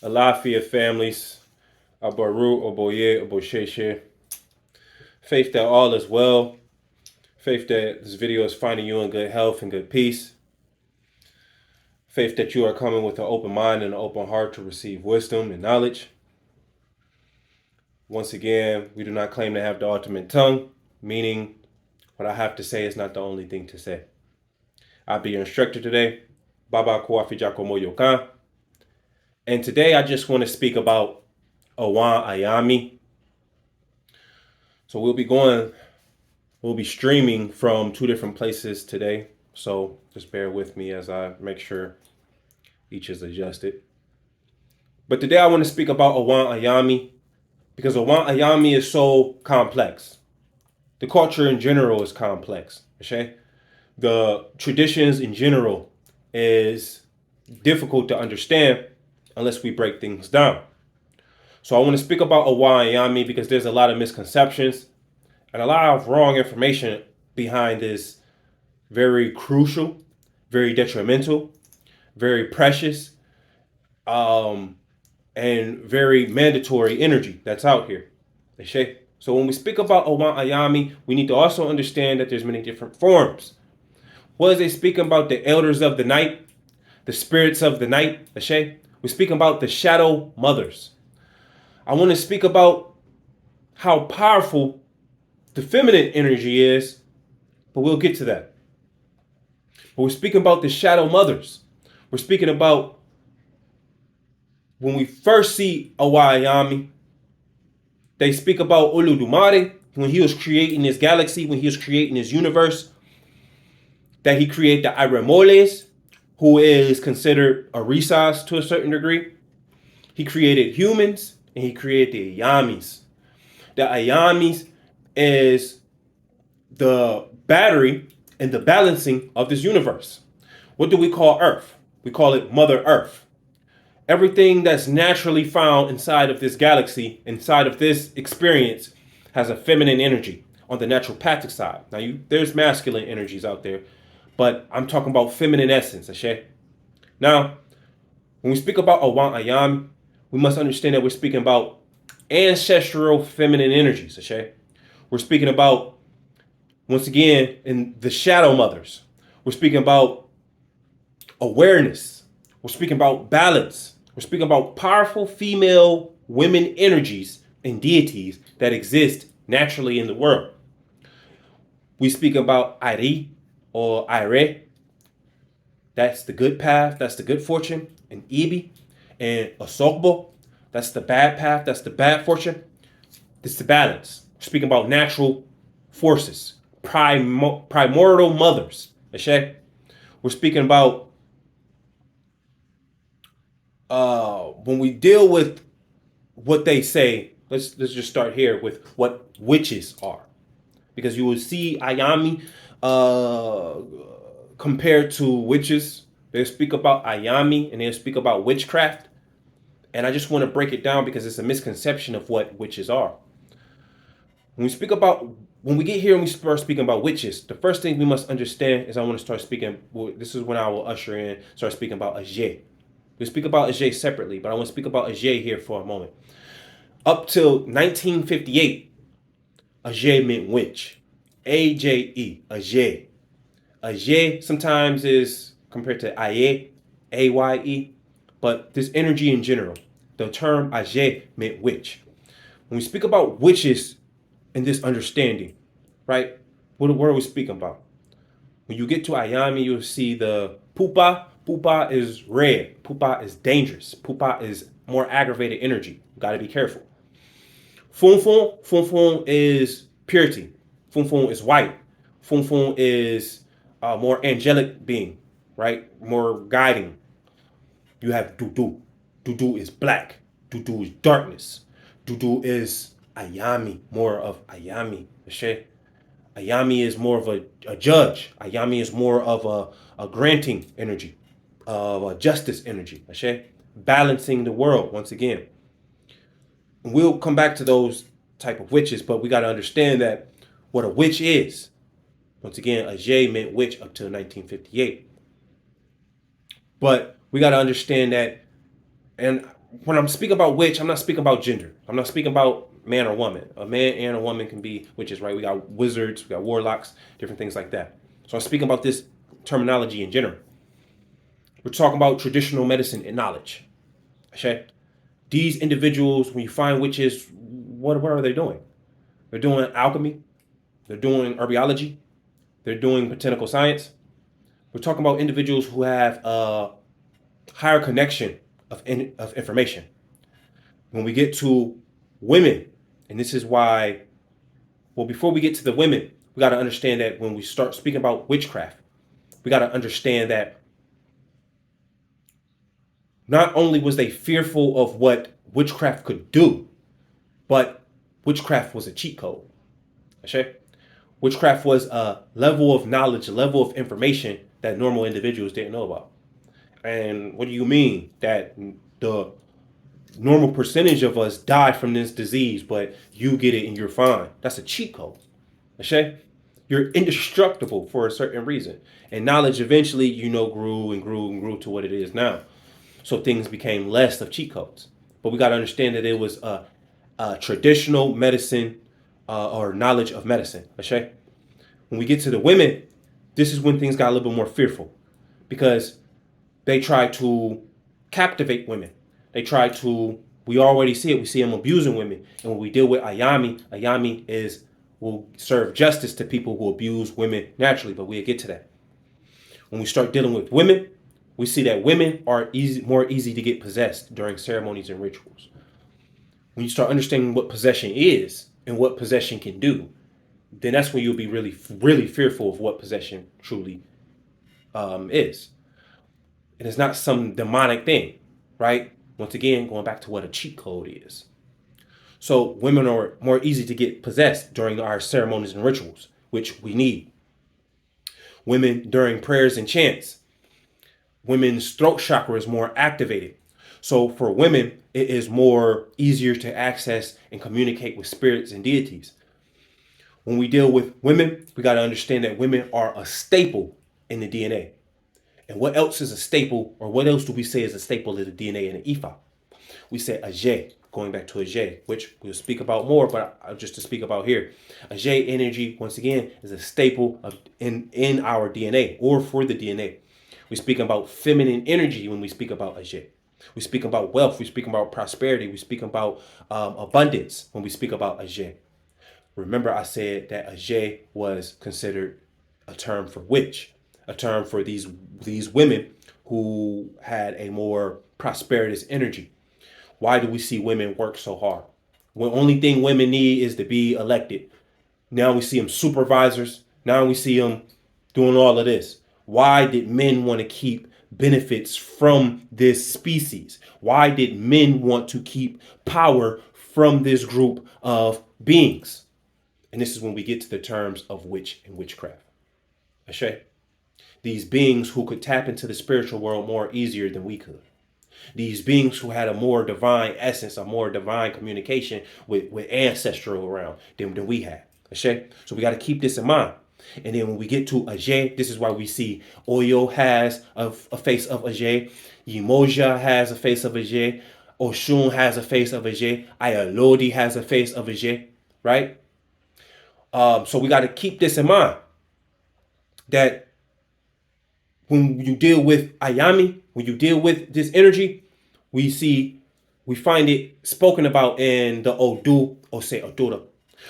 Alafia families, Abaru, Oboye, Obosheshe. Faith that all is well. Faith that this video is finding you in good health and good peace. Faith that you are coming with an open mind and an open heart to receive wisdom and knowledge. Once again, we do not claim to have the ultimate tongue, meaning what I have to say is not the only thing to say. I'll be your instructor today, Baba Kuafi Jacomo Yokan. And today I just want to speak about Awon Iyami. So we'll be streaming from two different places today. So just bear with me as I make sure each is adjusted. But today I want to speak about Awon Iyami because Awon Iyami is so complex. The culture in general is complex. Okay? The traditions in general is difficult to understand unless we break things down. So I want to speak about Awon Iyami because there's a lot of misconceptions and a lot of wrong information behind this very crucial, very detrimental, very precious, and very mandatory energy that's out here. Okay? So when we speak about Awon Iyami, we need to also understand that there's many different forms. What is they speaking about? The elders of the night, the spirits of the night. Okay? We're speaking about the shadow mothers. I want to speak about how powerful the feminine energy is, but we'll get to that. But we're speaking about the shadow mothers. We're speaking about when we first see Awon Iyami, they speak about Oludumare, when he was creating this galaxy, when he was creating this universe, that he created the Iremoles, who is considered a Risas to a certain degree. He created humans, and he created the Iyamis. The Iyamis is the battery and the balancing of this universe. What do we call Earth? We call it Mother Earth. Everything that's naturally found inside of this galaxy, inside of this experience, has a feminine energy on the naturopathic side. Now, there's masculine energies out there, but I'm talking about feminine essence, okay? Now, when we speak about Awon Iyami, we must understand that we're speaking about ancestral feminine energies, okay? We're speaking about, once again, in the shadow mothers. We're speaking about awareness. We're speaking about balance. We're speaking about powerful female women energies and deities that exist naturally in the world. We speak about Ari or Ire. That's the good path. That's the good fortune. And Ibi and Osogbo. That's the bad path. That's the bad fortune. It's the balance. We're speaking about natural forces, primordial mothers. Okay? We're speaking about when we deal with what they say. Let's just start here with what witches are, because you will see Iyami compared to witches. They speak about Iyami and they speak about witchcraft, and I just want to break it down because it's a misconception of what witches are. When we get here and we start speaking about witches, the first thing we must understand is I want to start speaking. This is when I will usher in, start speaking about Ajay. We speak about Ajay separately, but I want to speak about Ajay here for a moment. Up till 1958, Ajay meant witch. A-J-E, Ajay. Ajay sometimes is compared to Aye, A-Y-E, but this energy in general, the term Ajay meant witch. When we speak about witches in this understanding, right, what are we speaking about? When you get to Iyami, you'll see the pupa. Pupa is red. Pupa is dangerous. Pupa is more aggravated energy. You got to be careful. Funfun. Funfun is purity. Funfun is white. Funfun is a more angelic being, right? More guiding. You have Dudu. Dudu is black. Dudu is darkness. Dudu is Iyami, more of Iyami. Iyami is more of a judge. Iyami is more of a granting energy, of a justice energy. Balancing the world once again. And we'll come back to those type of witches, but we got to understand that what a witch is. Once again, Ajay meant witch up till 1958. But we got to understand that, and when I'm speaking about witch, I'm not speaking about gender. I'm not speaking about man or woman. A man and a woman can be witches, right? We got wizards, we got warlocks, different things like that. So I'm speaking about this terminology in general. We're talking about traditional medicine and knowledge. Okay? These individuals, when you find witches, what are they doing? They're doing alchemy. They're doing herbiology. They're doing botanical science. We're talking about individuals who have a higher connection of information. When we get to women, and this is why, well, before we get to the women, we got to understand that when we start speaking about witchcraft, we got to understand that not only was they fearful of what witchcraft could do, but witchcraft was a cheat code. Okay? Witchcraft was a level of knowledge, a level of information that normal individuals didn't know about. And what do you mean that the normal percentage of us die from this disease, but you get it and you're fine? That's a cheat code. Okay? You're indestructible for a certain reason. And knowledge eventually, grew and grew and grew to what it is now. So things became less of cheat codes. But we got to understand that it was a traditional medicine or knowledge of medicine. Okay? When we get to the women, this is when things got a little bit more fearful because they try to captivate women. They try to, we already see it, we see them abusing women. And when we deal with Iyami will serve justice to people who abuse women naturally, but we'll get to that. When we start dealing with women, we see that women are more easy to get possessed during ceremonies and rituals. When you start understanding what possession is and what possession can do, then that's when you'll be really, really fearful of what possession truly is. And it's not some demonic thing, right? Once again, going back to what a cheat code is. So women are more easy to get possessed during our ceremonies and rituals, which we need. Women during prayers and chants, women's throat chakra is more activated. So for women, it is more easier to access and communicate with spirits and deities. When we deal with women, we got to understand that women are a staple in the DNA. And what else is a staple, or what else do we say is a staple of the DNA in the Ifa? We say Ajay, going back to Ajay, which we'll speak about more, but just to speak about here. Ajay energy, once again, is a staple in our DNA or for the DNA. We speak about feminine energy when we speak about Ajay. We speak about wealth. We speak about prosperity. We speak about abundance when we speak about Ajay. Remember, I said that Ajay was considered a term for witch, a term for these women who had a more prosperous energy. Why do we see women work so hard? The only thing women need is to be elected. Now we see them supervisors. Now we see them doing all of this. Why did men want to keep benefits from this species? Why did men want to keep power from this group of beings? And this is when we get to the terms of witch and witchcraft. Okay? These beings who could tap into the spiritual world more easier than we could. These beings who had a more divine essence, a more divine communication with ancestral around than we had. Okay? So we got to keep this in mind. And then when we get to Ajay, this is why we see Oyo has a face of Ajay. Yimoja has a face of Ajay. Oshun has a face of Ajay. Ayalodi has a face of Ajay. Right? So we got to keep this in mind. That when you deal with Iyami, when you deal with this energy, we find it spoken about in the Odu Ose Odora.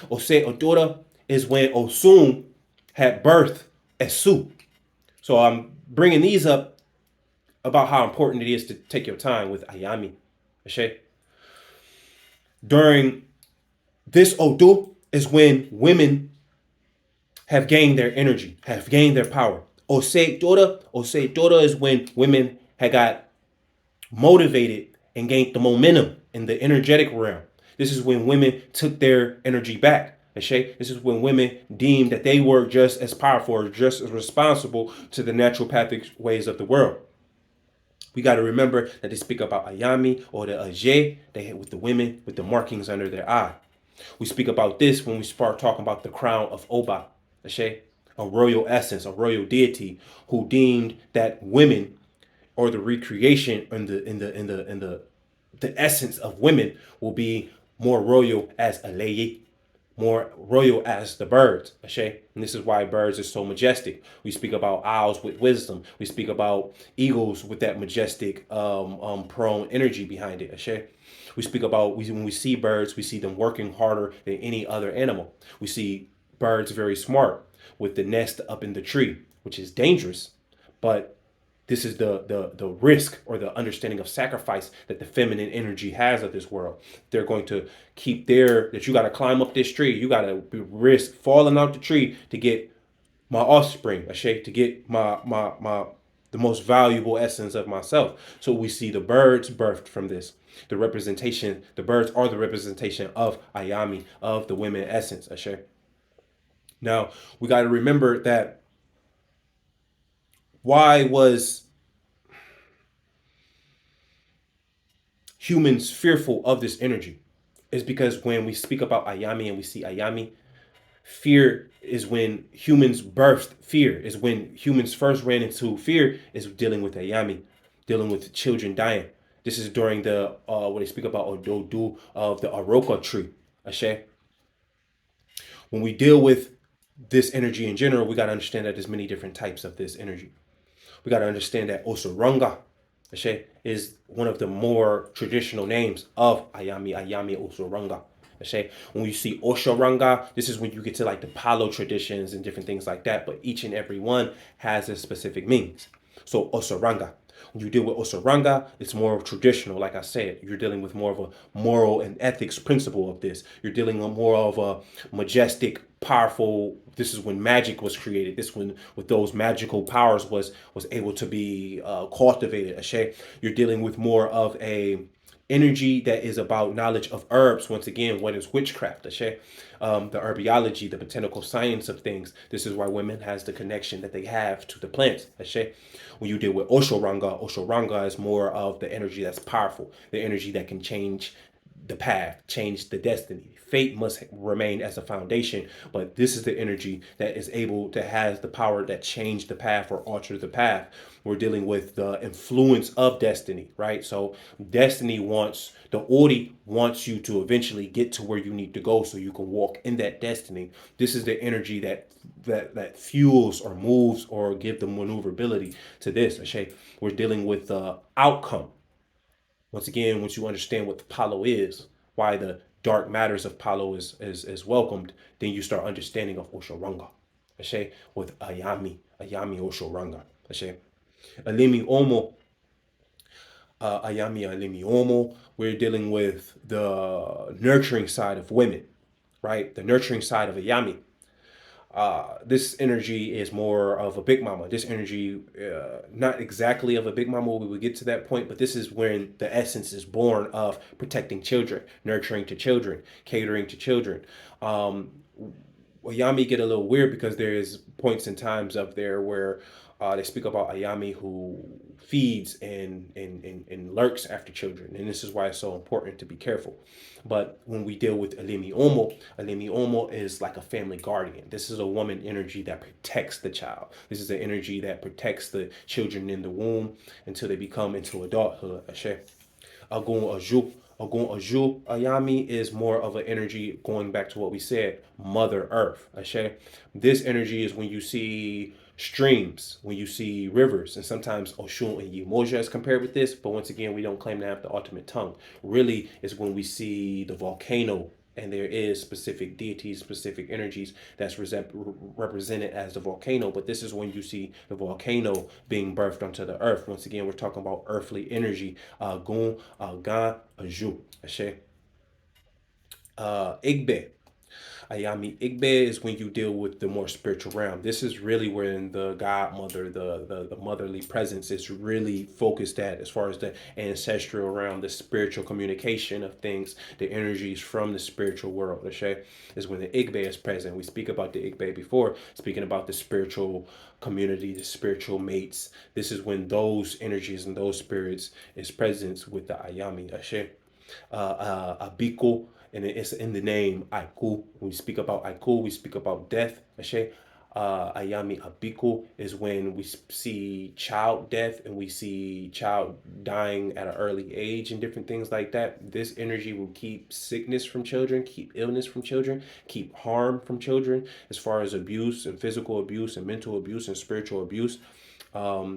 Ose Odora is when Osun had birth Esu. So I'm bringing these up about how important it is to take your time with Iyami. Okay? During this Odu is when women have gained their energy, have gained their power. Osei Dora is when women had got motivated and gained the momentum in the energetic realm. This is when women took their energy back. Okay? This is when women deemed that they were just as powerful or just as responsible to the naturopathic ways of the world. We got to remember that they speak about Iyami or the Ajay, they with the women with the markings under their eye. We speak about this when we start talking about the crown of Oba, okay? A royal essence, a royal deity who deemed that women or the recreation in the the essence of women will be more royal as Aleye, more royal as the birds. Ashe. And this is why birds are so majestic. We speak about owls with wisdom. We speak about eagles with that majestic prone energy behind it. Ashe. We speak about when we see birds, we see them working harder than any other animal. We see birds very smart with the nest up in the tree, which is dangerous, but this is the risk or the understanding of sacrifice that the feminine energy has of this world. They're going to keep that you got to climb up this tree. You got to risk falling out the tree to get my offspring, to get my the most valuable essence of myself. So we see the birds birthed from this. The representation, the birds are the representation of Iyami, of the women essence, Ashe. Now, we got to remember that why was humans fearful of this energy? Is because when we speak about Iyami and we see Iyami, fear is when humans birthed fear, is when humans first ran into fear, is dealing with Iyami, dealing with children dying. This is during the, what they speak about Ododu of the Aroka tree, Ashe. When we deal with this energy in general, we got to understand that there's many different types of this energy. We got to understand that Osoranga, Ashe, is one of the more traditional names of Iyami Osoranga. Ashe. When you see Oshoranga, this is when you get to like the Palo traditions and different things like that, but each and every one has a specific meanings. So Osoranga. When you deal with Osoranga, it's more traditional. Like I said, you're dealing with more of a moral and ethics principle of this. You're dealing with more of a majestic, powerful. This is when magic was created. This when with those magical powers was able to be cultivated. Ashe. You're dealing with more of a energy that is about knowledge of herbs. Once again, what is witchcraft? Ashe. The herbiology, the botanical science of things. This is why women has the connection that they have to the plants. Ashe. When you deal with Oshoranga is more of the energy that's powerful, the energy that can change the path, change the destiny. Fate must remain as a foundation, but this is the energy that is able to has the power that change the path or alter the path. We're dealing with the influence of destiny, right? So destiny wants, the Ori wants you to eventually get to where you need to go so you can walk in that destiny. This is the energy that fuels or moves or give the maneuverability to this. We're dealing with the outcome. Once again, once you understand what the Palo is, why the dark matters of Palo is welcomed, then you start understanding of Oshoranga. With Iyami Oshoranga. Alimi Omo, Iyami Alimi Omo, we're dealing with the nurturing side of women, right? The nurturing side of Iyami. This energy is more of a big mama. This energy, not exactly of a big mama, we would get to that point, but this is when the essence is born of protecting children, nurturing to children, catering to children. Iyami get a little weird because there is points and times up there where they speak about Iyami who feeds and lurks after children. And this is why it's so important to be careful. But when we deal with Alimi Omo is like a family guardian. This is a woman energy that protects the child. This is an energy that protects the children in the womb until they become into adulthood. Ashe. Agun Aju. Agun Aju Ayami is more of an energy going back to what we said, Mother Earth. Ashe. This energy is when you see streams, when you see rivers, and sometimes Oshun and Yimoja is compared with this, but once again, we don't claim to have the ultimate tongue. Really is when we see the volcano and there is specific deities, specific energies that's represented as the volcano, but this is when you see the volcano being birthed onto the earth. Once again, we're talking about earthly energy. Gun, Gan, Aju, Ashe. Igbe. Iyami Igbe is when you deal with the more spiritual realm. This is really when the godmother, the motherly presence is really focused at as far as the ancestral realm, the spiritual communication of things, the energies from the spiritual world. Is when the Igbe is present. We speak about the Igbe before, speaking about the spiritual community, the spiritual mates. This is when those energies and those spirits is present with the Iyami. Abiko, and it's in the name Aiku. When we speak about Aiku, we speak about death. Iyami Abiku is when we see child death and we see child dying at an early age and different things like that. This energy will keep sickness from children, keep illness from children, keep harm from children, as far as abuse and physical abuse and mental abuse and spiritual abuse.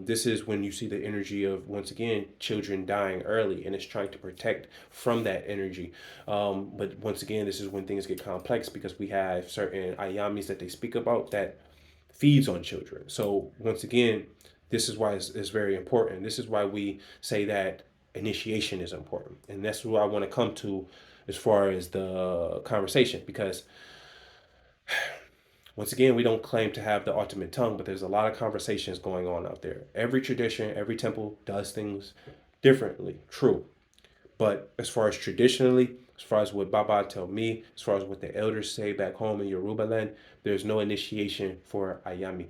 This is when you see the energy of, once again, children dying early, and it's trying to protect from that energy. But once again, this is when things get complex because we have certain ayamis that they speak about that feeds on children. So once again, this is why it's very important. This is why we say that initiation is important, and that's what I want to come to as far as the conversation, because once again, we don't claim to have the ultimate tongue, but there's a lot of conversations going on out there. Every tradition, every temple does things differently, true. But as far as traditionally, as far as what Baba tell me, as far as what the elders say back home in Yoruba land, there's no initiation for Ayami.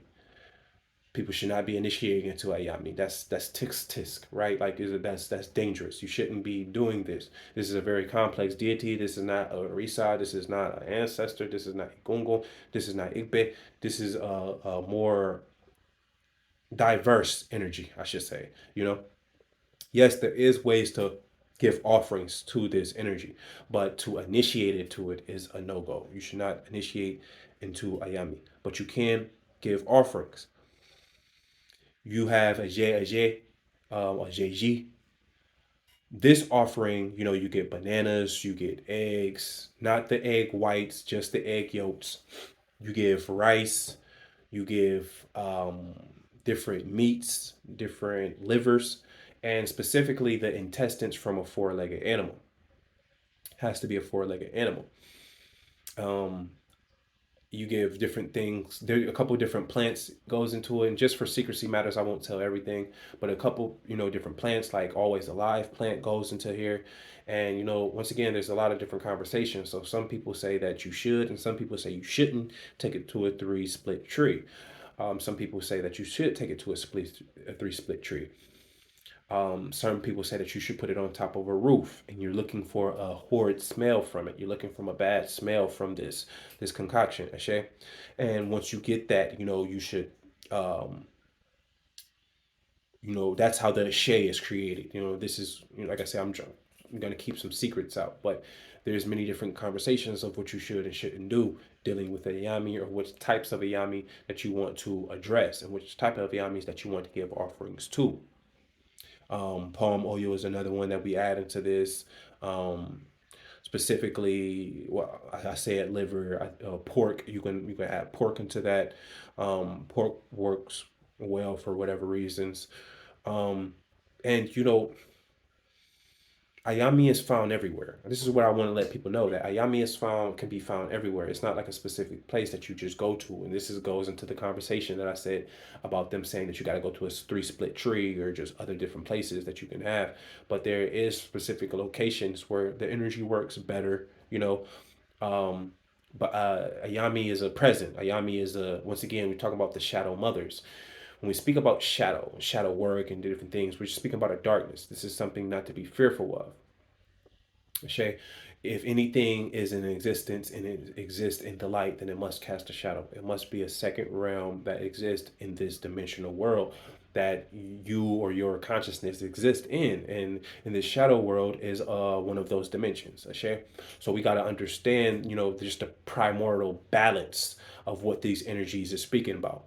People should not be initiating into Ayami. That's tisk, right? Like, that's dangerous. You shouldn't be doing this. This is a very complex deity. This is not a Risa. This is not an ancestor. This is not Igungo. This is not Igbe. This is a more diverse energy, I should say. Yes, there is ways to give offerings to this energy, but to initiate it to it is a no-go. You should not initiate into Ayami, but you can give offerings. You have a J, a JG. This offering, you get bananas, you get eggs, not the egg whites, just the egg yolks. You give rice, you give different meats, different livers, and specifically the intestines from a four-legged animal. Has to be a four-legged animal. You give different things. There are a couple of different plants goes into it, and just for secrecy matters, I won't tell everything. But a couple, different plants, like always alive plant, goes into here. And once again, there's a lot of different conversations. So some people say that you should, and some people say you shouldn't take it to a three-split tree. Some people say that you should take it to a three-split tree. Certain people say that you should put it on top of a roof, and you're looking for a horrid smell from it. You're looking from a bad smell from this concoction, okay? And once you get that, you should, that's how the Ashe is created. This is, like I said, I'm going to keep some secrets out, but there's many different conversations of what you should and shouldn't do dealing with a Iyami, or which types of Iyami that you want to address, and which type of Iyamis that you want to give offerings to. Palm oil is another one that we add into this. Specifically, well, I said liver, pork. You can add pork into that. Pork works well for whatever reasons. And Ayami is found everywhere. This is what I want to let people know, that Ayami can be found everywhere. It's not like a specific place that you just go to. And this goes into the conversation that I said about them saying that you got to go to a three-split tree or just other different places that you can have. But there is specific locations where the energy works better, But Ayami is a present. Ayami is once again, we're talking about the shadow mothers. When we speak about shadow work and different things, we're speaking about a darkness. This is something not to be fearful of. Okay? If anything is in existence and it exists in the light, then it must cast a shadow. It must be a second realm that exists in this dimensional world that you or your consciousness exists in. And in this shadow world is one of those dimensions. Okay? So we got to understand, just the primordial balance of what these energies are speaking about.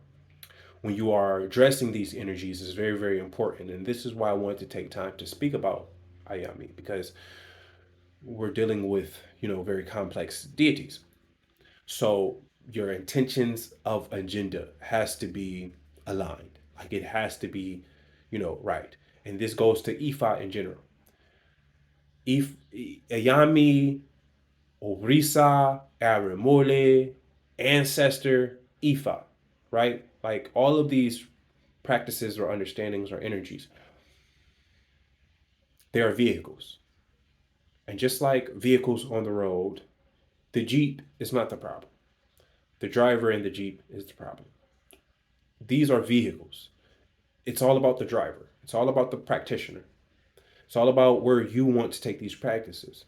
When you are addressing these energies is very, very important. And this is why I wanted to take time to speak about Iyami, because we're dealing with, very complex deities. So your intentions of agenda has to be aligned. Like, it has to be, right. And this goes to Ifa in general. Iyami, Orisa, Aramole, Ancestor, Ifa, right? Like, all of these practices or understandings or energies, they are vehicles. And just like vehicles on the road, the Jeep is not the problem. The driver in the Jeep is the problem. These are vehicles. It's all about the driver. It's all about the practitioner. It's all about where you want to take these practices.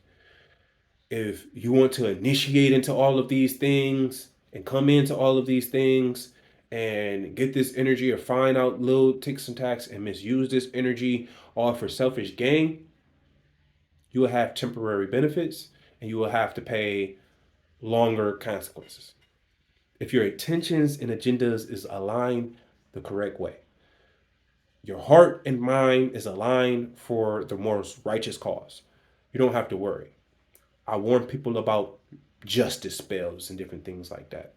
If you want to initiate into all of these things and come into all of these things, and get this energy or find out little ticks and tacks and misuse this energy all for selfish gain, you will have temporary benefits and you will have to pay longer consequences. If your intentions and agendas is aligned the correct way, your heart and mind is aligned for the most righteous cause, you don't have to worry. I warn people about justice spells and different things like that.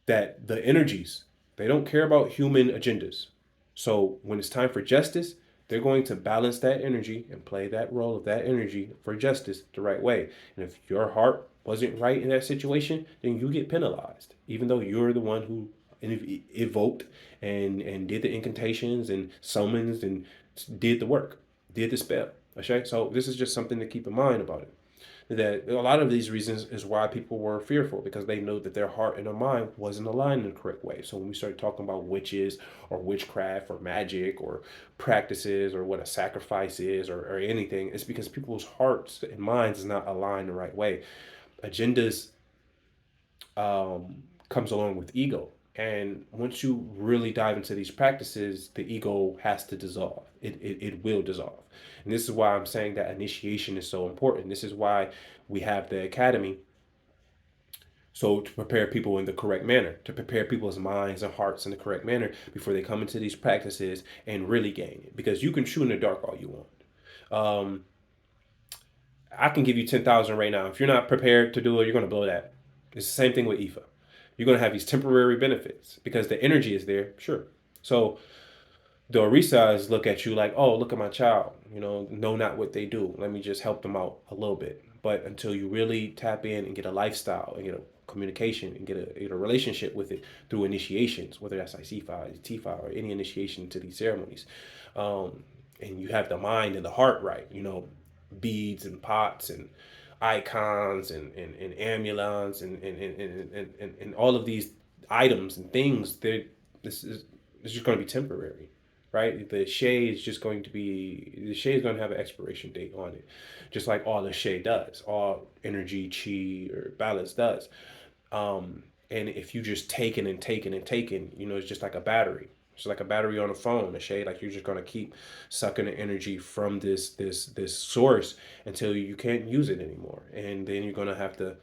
That the energies, they don't care about human agendas. So when it's time for justice, they're going to balance that energy and play that role of that energy for justice the right way. And if your heart wasn't right in that situation, then you get penalized, even though you're the one who evoked and did the incantations and summons and did the work, did the spell. Okay, so this is just something to keep in mind about it, that a lot of these reasons is why people were fearful, because they know that their heart and their mind wasn't aligned in the correct way. So when we start talking about witches or witchcraft or magic or practices or what a sacrifice is, or anything, it's because people's hearts and minds is not aligned the right way. Agendas comes along with ego. And once you really dive into these practices, the ego has to dissolve. It will dissolve. And this is why I'm saying that initiation is so important. This is why we have the academy. So to prepare people in the correct manner, to prepare people's minds and hearts in the correct manner before they come into these practices and really gain it. Because you can chew in the dark all you want. I can give you 10,000 right now. If you're not prepared to do it, you're going to blow that. It's the same thing with Ifa. You're going to have these temporary benefits because the energy is there, sure. So the Orisas look at you like, oh, look at my child, know not what they do. Let me just help them out a little bit. But until you really tap in and get a lifestyle and get a communication and get a relationship with it through initiations, whether that's Ifa, Tifa, or any initiation to these ceremonies, and you have the mind and the heart right, beads and pots and icons and amulets and all of these items and things, this is it's just going to be temporary, right? The shade is just going to be, the shade is going to have an expiration date on it, just like all the shade does, all energy, chi, or balance does. And if you just taking and taking and taking, it's just like a battery. It's like a battery on a phone, a shade. Like you're just gonna keep sucking the energy from this source until you can't use it anymore, and then you're gonna have to,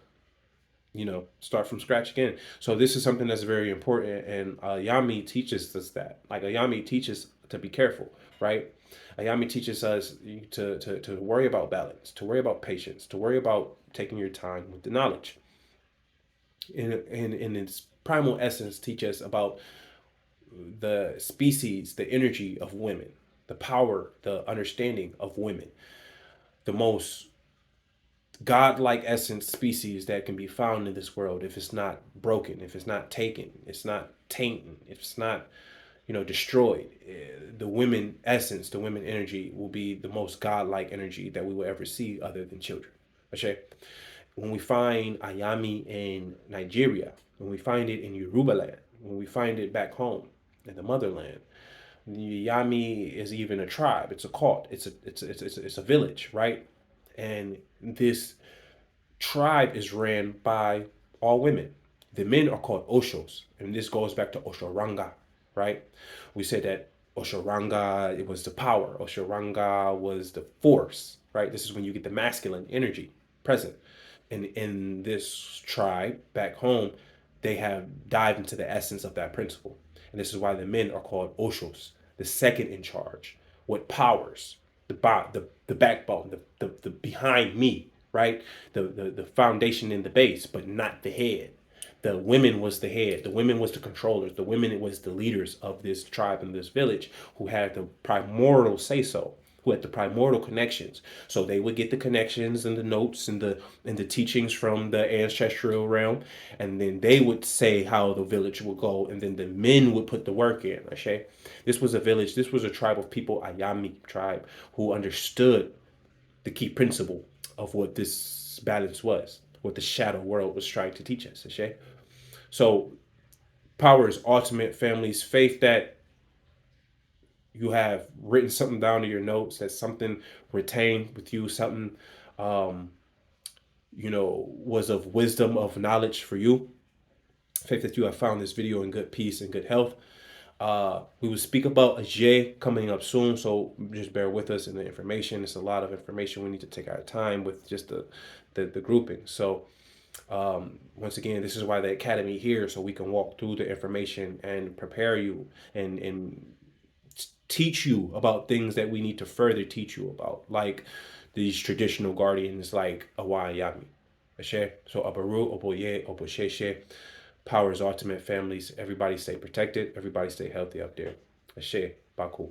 start from scratch again. So this is something that's very important, and Iyami teaches us that. Like Iyami teaches to be careful, right? Iyami teaches us to worry about balance, to worry about patience, to worry about taking your time with the knowledge. In its primal essence, teach us about the species, the energy of women, the power, the understanding of women, the most godlike essence species that can be found in this world. If it's not broken, if it's not taken, it's not tainted, if it's not, destroyed, the women essence, the women energy will be the most godlike energy that we will ever see other than children. Okay? When we find Iyami in Nigeria, when we find it in Yoruba land, when we find it back home in the motherland, the Iyami is even a tribe. It's a cult. It's a village, right? And this tribe is ran by all women. The men are called Oshos, and this goes back to Oshoranga, right? We said that Oshoranga, it was the power. Oshoranga was the force, right? This is when you get the masculine energy present. And in this tribe back home, they have dived into the essence of that principle. And this is why the men are called Oshos, the second in charge, with powers, the backbone, the behind me, right? The foundation in the base, but not the head. The women was the head. The women was the controllers. The women was the leaders of this tribe and this village who had the primordial say so, who had the primordial connections. So they would get the connections and the notes and the teachings from the ancestral realm, and then they would say how the village would go, and then the men would put the work in. Okay, this was a village. This was a tribe of people, Iyami tribe, who understood the key principle of what this balance was, what the shadow world was trying to teach us. Okay, so power is ultimate. Families, faith that you have written something down in your notes, that something retained with you, something was of wisdom, of knowledge for you. Faith that you have found this video in good peace and good health. We will speak about a J coming up soon, so just bear with us in the information. It's a lot of information. We need to take our time with just the grouping. So once again, this is why the academy here, so we can walk through the information and prepare you and teach you about things that we need to further teach you about, like these traditional guardians like Awon, Iyami. So Abaru, Oboye, Obosheshe. Power is ultimate. Families, everybody stay protected. Everybody stay healthy out there. Ashe, Baku.